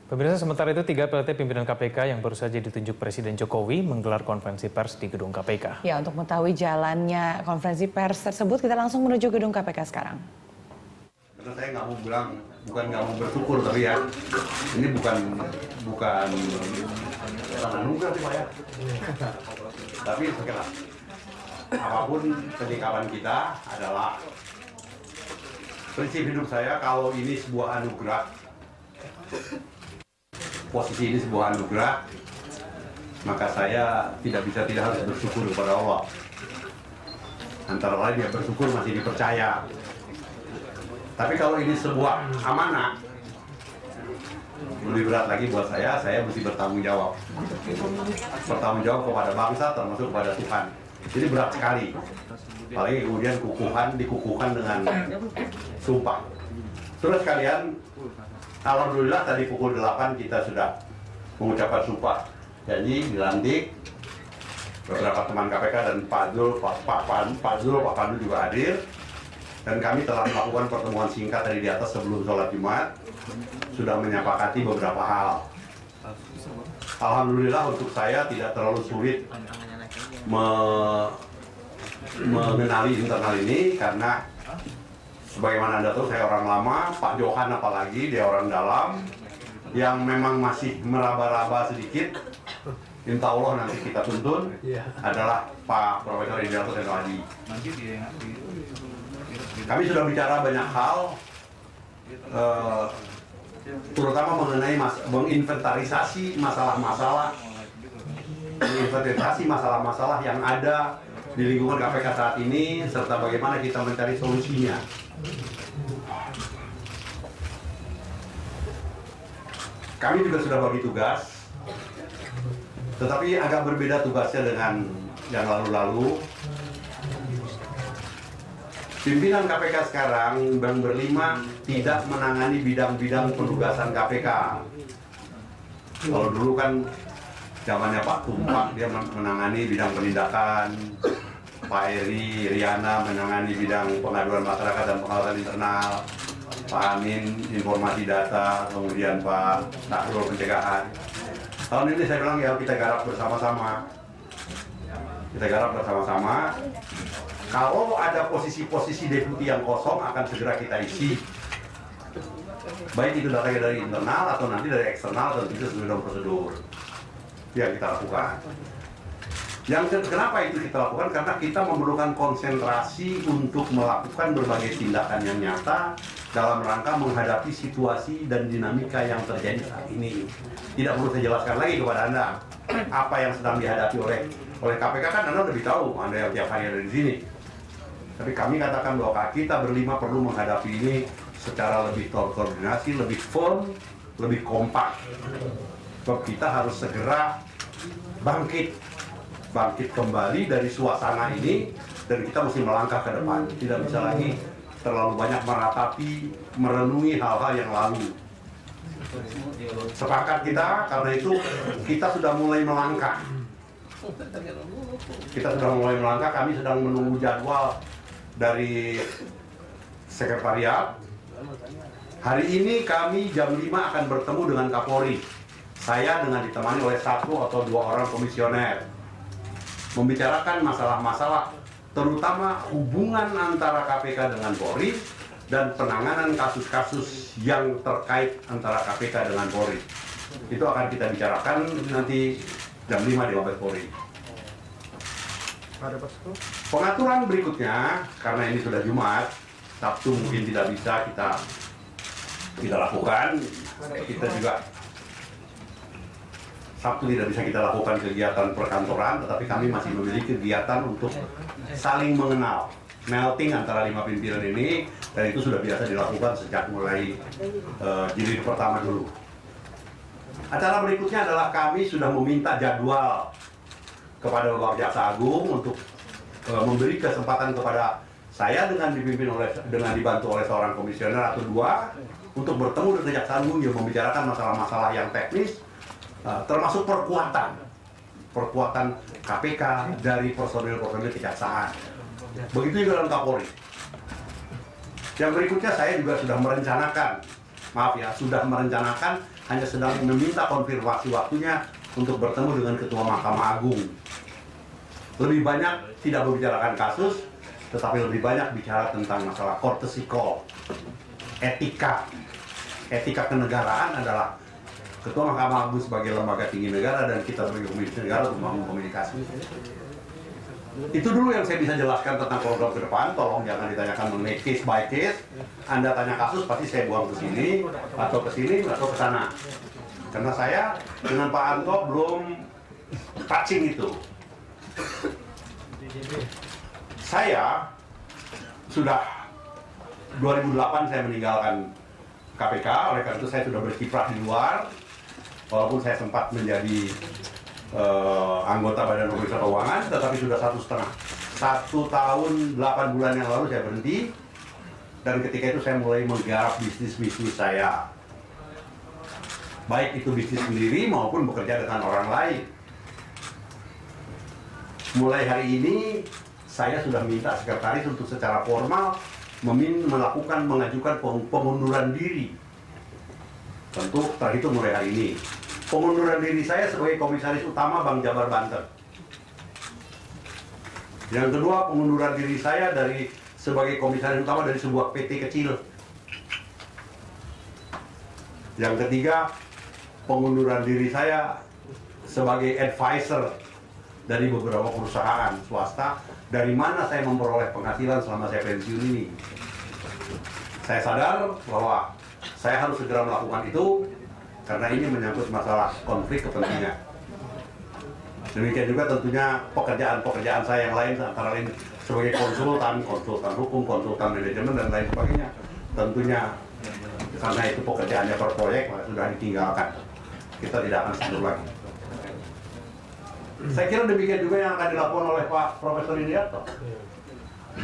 Pemirsa, sementara itu 3 PLT pimpinan KPK yang baru saja ditunjuk Presiden Jokowi menggelar konferensi pers di gedung KPK. Ya, untuk mengetahui jalannya konferensi pers tersebut, kita langsung menuju gedung KPK sekarang. Karena saya nggak mau bilang, bukan nggak mau bersyukur, tapi ya ini bukan anugerah sih Pak ya. Tapi sekilas apapun penyikapan kita adalah prinsip hidup saya. Kalau ini sebuah anugerah, posisi ini sebuah anugerah, maka saya tidak harus bersyukur kepada Allah. Antara lain ya bersyukur masih dipercaya. Tapi kalau ini sebuah amanah, lebih berat lagi buat saya mesti bertanggung jawab. Bertanggung jawab kepada bangsa, termasuk kepada Tuhan. Jadi berat sekali. Apalagi kemudian dikukuhkan dengan sumpah. Terus sekalian, alhamdulillah tadi pukul 8 kita sudah mengucapkan sumpah janji dilantik. Beberapa teman KPK dan Pak Zul, Pak Pandu juga hadir. Dan kami telah melakukan pertemuan singkat tadi di atas sebelum sholat Jumat. Sudah menyepakati beberapa hal. Alhamdulillah untuk saya tidak terlalu sulit mengenali internal ini, karena sebagaimana Anda tahu saya orang lama, Pak Johan apalagi dia orang dalam yang memang masih meraba-raba sedikit. Insya Allah nanti kita tuntun adalah Pak Profesor Indiarto Senoaji. Kami sudah bicara banyak hal, terutama mengenai menginventarisasi masalah-masalah yang ada di lingkungan KPK saat ini, serta bagaimana kita mencari solusinya. Kami juga sudah bagi tugas, tetapi agak berbeda tugasnya dengan yang lalu-lalu. Pimpinan KPK sekarang yang berlima tidak menangani bidang-bidang penugasan KPK. Kalau dulu kan zamannya Pak Tumpak, dia menangani bidang penindakan. Pak Eri, Riana menangani bidang pengaduan masyarakat dan pengawasan internal. Pak Amin, informasi data, kemudian Pak Tahrul pencegahan. Tahun ini saya bilang ya kita garap bersama-sama. Kalau ada posisi-posisi deputi yang kosong akan segera kita isi. Baik itu datanya dari internal atau nanti dari eksternal, dan itu sesuai dengan prosedur yang kita lakukan. Kenapa itu kita lakukan? Karena kita memerlukan konsentrasi untuk melakukan berbagai tindakan yang nyata dalam rangka menghadapi situasi dan dinamika yang terjadi saat ini. Tidak perlu saya jelaskan lagi kepada Anda apa yang sedang dihadapi oleh KPK, kan Anda lebih tahu, Anda yang tiap hari ada di sini. Tapi kami katakan bahwa kita berlima perlu menghadapi ini secara lebih terkoordinasi, lebih firm, lebih kompak. Sebab kita harus segera bangkit kembali dari suasana ini, dan kita mesti melangkah ke depan. Tidak bisa lagi terlalu banyak merenungi hal-hal yang lalu. Sepakat kita, karena itu kita sudah mulai melangkah. Kami sedang menunggu jadwal dari sekretariat. Hari ini kami jam 5 akan bertemu dengan Kapolri. Saya dengan ditemani oleh 1 atau 2 orang komisioner, membicarakan masalah-masalah terutama hubungan antara KPK dengan Polri dan penanganan kasus-kasus yang terkait antara KPK dengan Polri. Itu akan kita bicarakan nanti jam 5 di Mabes Polri. Pengaturan berikutnya, karena ini sudah Jumat, Sabtu mungkin tidak bisa kita lakukan. Kita juga Sabtu tidak bisa kita lakukan kegiatan perkantoran, tetapi kami masih memiliki kegiatan untuk saling mengenal, melting antara 5 pimpinan ini, dan itu sudah biasa dilakukan sejak mulai jilid pertama dulu. Acara berikutnya adalah kami sudah meminta jadwal kepada Bapak Jaksa Agung untuk memberi kesempatan kepada saya dengan dibantu oleh seorang komisioner atau 2 untuk bertemu dengan Jaksa Agung yang membicarakan masalah-masalah yang teknis, termasuk perkuatan KPK dari personil-personil kejaksaan. Begitu juga dalam Kapolri. Yang berikutnya saya juga sudah merencanakan maaf ya, sudah merencanakan, hanya sedang meminta konfirmasi waktunya untuk bertemu dengan Ketua Mahkamah Agung. Lebih banyak tidak membicarakan kasus, tetapi lebih banyak bicara tentang masalah courtesy call, etika. Etika kenegaraan adalah Ketua Mahkamah Agung sebagai lembaga tinggi negara dan kita sebagai pemimpin negara untuk membangun komunikasi. Itu dulu yang saya bisa jelaskan tentang program ke depan. Tolong jangan ditanyakan mengenai case by case. Anda tanya kasus, pasti saya buang ke sini, atau ke sini, atau ke sana. Karena saya dengan Pak Anto belum touching itu. Saya sudah 2008 saya meninggalkan KPK, oleh karena itu saya sudah berkiprah di luar. Walaupun saya sempat menjadi anggota Badan Pemeriksa Keuangan, tetapi sudah 1 tahun 8 bulan yang lalu saya berhenti. Dan ketika itu saya mulai menggarap bisnis-bisnis saya. Baik itu bisnis sendiri maupun bekerja dengan orang lain. Mulai hari ini saya sudah minta sekretaris untuk secara formal mengajukan pengunduran diri. Tentu terhitung mulai hari ini. Pengunduran diri saya sebagai Komisaris Utama Bank Jabar Banten. Yang kedua, pengunduran diri saya sebagai Komisaris Utama dari sebuah PT kecil. Yang ketiga, pengunduran diri saya sebagai advisor dari beberapa perusahaan swasta, dari mana saya memperoleh penghasilan selama saya pensiun ini. Saya sadar bahwa saya harus segera melakukan itu karena ini menyangkut masalah konflik kepentingan. Demikian juga tentunya pekerjaan-pekerjaan saya yang lain, antara lain sebagai konsultan hukum, konsultan manajemen dan lain sebagainya. Tentunya karena itu pekerjaannya per proyek sudah ditinggalkan. Kita tidak akan sentuh lagi. Saya kira demikian juga yang akan dilakukan oleh Pak Profesor Indiarto.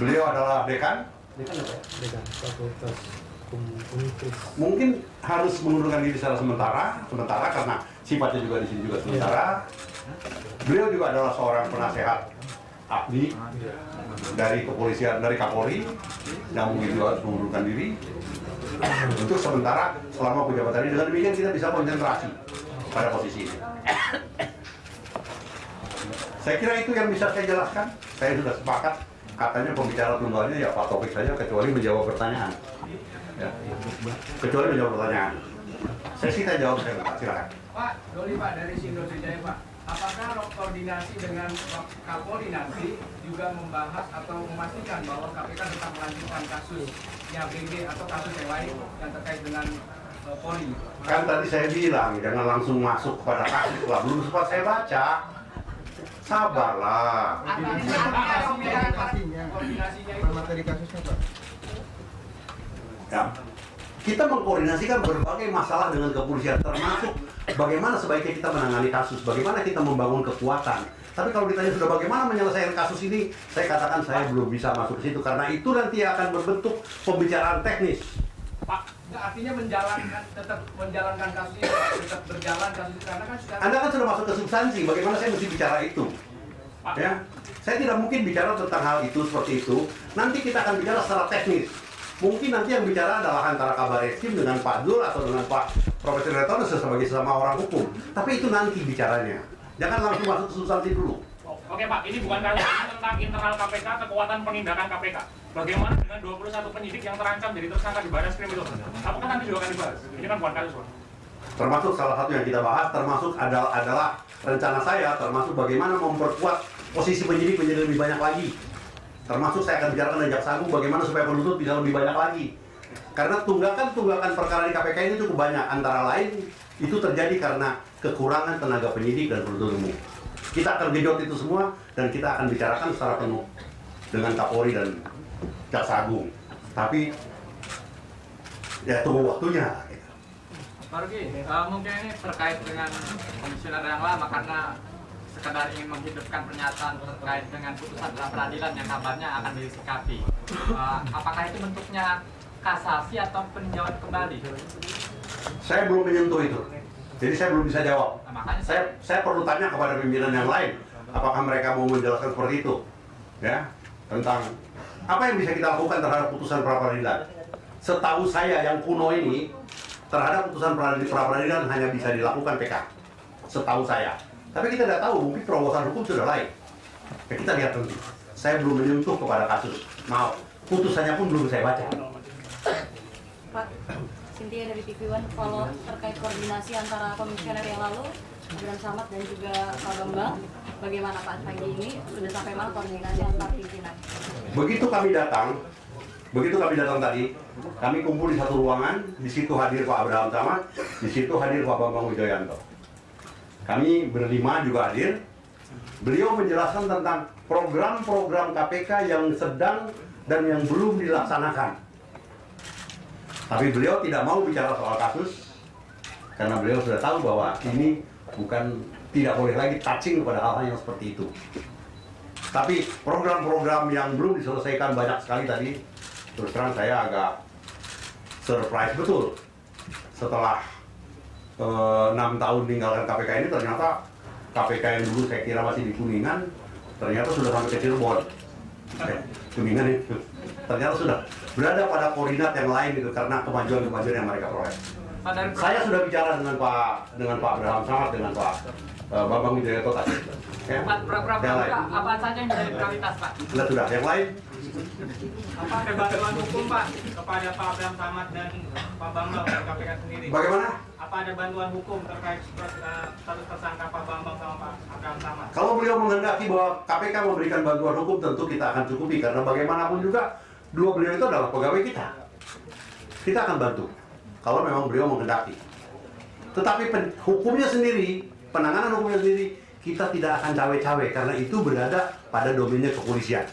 Beliau adalah dekan Fakultas Hukum Universitas. Mungkin harus mengundurkan diri secara sementara karena sifatnya juga di sini juga sementara. Beliau juga adalah seorang penasehat ahli dari kepolisian, dari Kapolri, yang mungkin juga harus mengundurkan diri untuk sementara selama penjabatannya. Dengan demikian kita bisa konsentrasi pada posisi ini. Saya kira itu yang bisa saya jelaskan. Saya sudah sepakat, katanya pembicara tunggalnya ya Pak Taufik saja, kecuali menjawab pertanyaan. Ya. Kecuali menjawab pertanyaan. Saya jawab, saya minta, silakan. Pak, Doli Pak dari Sindo Jaya Pak. Apakah koordinasi dengan Kapolri nanti juga membahas atau memastikan bahwa KPK tetap melanjutkan kasusnya BG atau kasus yang lain yang terkait dengan Polri? Kan tadi saya bilang jangan langsung masuk kepada kasus lah, belum sempat saya baca. Sabarlah. Koordinasinya itu Materi kasusnya Pak. Ya. Kita mengkoordinasikan berbagai masalah dengan kepolisian, termasuk bagaimana sebaiknya kita menangani kasus, bagaimana kita membangun kekuatan. Tapi kalau ditanya sudah bagaimana menyelesaikan kasus ini, saya katakan saya belum bisa masuk ke situ karena itu nanti akan berbentuk pembicaraan teknis. Pak, artinya tetap menjalankan kasus ini, tetap berjalan kasus ini karena kan sudah. Anda kan sudah masuk ke substansi, bagaimana saya mesti bicara itu? Ya, saya tidak mungkin bicara tentang hal itu seperti itu. Nanti kita akan bicara secara teknis. Mungkin nanti yang bicara adalah antara Kabar Eskrim dengan Pak Dul atau dengan Pak Profesor Retono sebagai sesama orang hukum. Tapi itu nanti bicaranya. Jangan langsung masuk ke substansi dulu. Oke Pak, ini bukan kali ini tentang internal KPK, kekuatan penindakan KPK. Bagaimana dengan 21 penyidik yang terancam jadi tersangka di Baris Krim itu? Apakah nanti juga akan dibahas? Ini kan bukan kasus Pak. Termasuk salah satu yang kita bahas, termasuk adalah rencana saya, termasuk bagaimana memperkuat posisi penyidik menjadi lebih banyak lagi. Termasuk saya akan bicarakan dengan Jaksa Agung bagaimana supaya penuntut bisa lebih banyak lagi. Karena tunggakan perkara di KPK ini cukup banyak. Antara lain itu terjadi karena kekurangan tenaga penyidik dan penuntut umum. Kita akan genjot itu semua dan kita akan bicarakan secara penuh dengan Kapolri dan Jaksa Agung. Tapi ya tunggu waktunya. Pak Ruki, mungkin ini terkait dengan komisioner yang lama karena sekedar ingin menghidupkan pernyataan terkait dengan putusan pra peradilan yang kabarnya akan disikapi. Apakah itu bentuknya kasasi atau peninjauan kembali? Saya belum menyentuh itu, jadi saya belum bisa jawab. Nah, makanya Saya perlu tanya kepada pimpinan yang lain, apakah mereka mau menjelaskan seperti itu, ya, tentang apa yang bisa kita lakukan terhadap putusan pra peradilan. Setahu saya yang kuno ini, terhadap putusan pra-peradilan hanya bisa dilakukan PK, setahu saya. Tapi kita tidak tahu, mungkin terobosan hukum sudah lain. Ya, kita lihat nanti. Saya belum menyentuh kepada kasus. Maaf, putusannya pun belum saya baca. Pak, Cynthia dari TV One, kalau terkait koordinasi antara komisioner yang lalu, Abraham Samad dan juga Pak Bambang, bagaimana Pak pagi ini? Sudah sampai mana koordinasi antar pimpinan? Begitu kami datang tadi, kami kumpul di satu ruangan, di situ hadir Pak Abraham Samad, di situ hadir Pak Bambang Wijoyanto. Kami berlima juga hadir. Beliau menjelaskan tentang program-program KPK yang sedang dan yang belum dilaksanakan. Tapi beliau tidak mau bicara soal kasus, karena beliau sudah tahu bahwa ini tidak boleh lagi touching kepada hal-hal yang seperti itu. Tapi program-program yang belum diselesaikan banyak sekali tadi, terus terang saya agak surprise betul. Setelah 6 tahun meninggalkan KPK ini, ternyata KPK yang dulu saya kira masih di Kuningan, ternyata sudah sampai ke Cirebon. Kuningan itu ternyata sudah berada pada koordinat yang lain gitu, karena kemajuan-kemajuan yang mereka peroleh. Saya sudah bicara dengan Pak Abraham Samad, dengan Pak Bambang Wijoyanto tadi. Ya. Apa saja yang menjadi prioritas, Pak? Sudah, yang lain? Apa ada bantuan hukum Pak kepada Pak Abraham Samad dan Pak Bambang dari KPK sendiri? Bagaimana? Apa ada bantuan hukum terkait status tersangka Pak Bambang sama Pak Abraham Samad? Kalau beliau menghendaki bahwa KPK memberikan bantuan hukum, tentu kita akan cukupi, karena bagaimanapun juga dua beliau itu adalah pegawai kita. Kita akan bantu kalau memang beliau menghendaki. Tetapi hukumnya sendiri, penanganan hukumnya sendiri, kita tidak akan cawe-cawe karena itu berada pada domainnya kepolisian.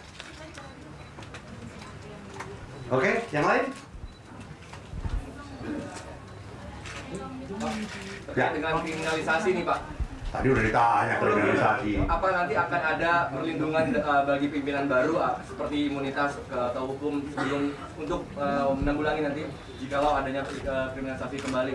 Oke, yang lain? Terkait dengan kriminalisasi nih Pak. Tadi udah ditanya kriminalisasi. Apa nanti akan ada perlindungan bagi pimpinan baru seperti imunitas atau hukum sebelum untuk menanggulangi nanti jikalau adanya kriminalisasi kembali?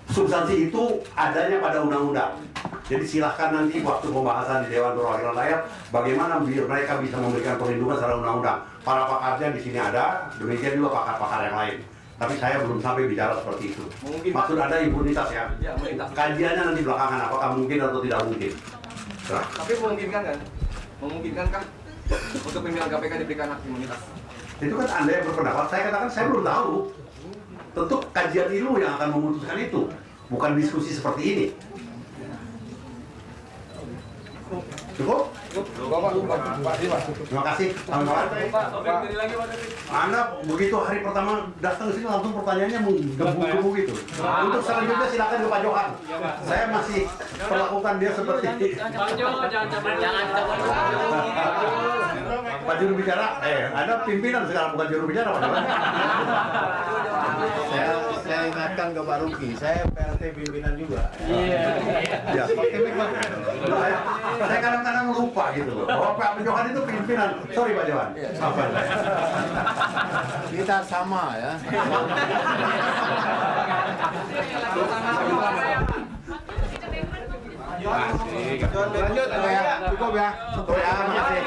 Substansi itu adanya pada undang-undang. Jadi silahkan nanti waktu pembahasan di Dewan Perwakilan Rakyat bagaimana mereka bisa memberikan perlindungan secara undang-undang. Para pakarnya di sini ada, demikian juga pakar-pakar yang lain. Tapi saya belum sampai bicara seperti itu. Mungkin, maksud ada imunitas ya? Ya, imunitas. Kajiannya nanti belakangan apakah mungkin atau tidak mungkin. Nah. Tapi memungkinkan kan? Memungkinkankah untuk pimpinan KPK diberikan hak imunitas? Itu kan Anda yang berpendapat, saya katakan saya belum tahu. Tentu kajian ilmu yang akan memutuskan itu, bukan diskusi seperti ini. Cukup? Terima kasih, kawan-kawan. Anda begitu hari pertama datang ke sini langsung pertanyaannya menggebu-gebu gitu. Untuk selanjutnya silakan ke Pak Johan. Saya masih perlakukan dia seperti ini. Pak juru bicara, Anda pimpinan sekarang bukan juru bicara, Pak Johan. Saya ingatkan ke Pak Ruki, saya PRT pimpinan juga. Iya. Saya kadang-kadang lupa gitu loh, bahwa Pak Johan itu pimpinan. Sorry Pak Johan. Kita sama ya. Lanjut ya, cukup ya. Ya, makasih.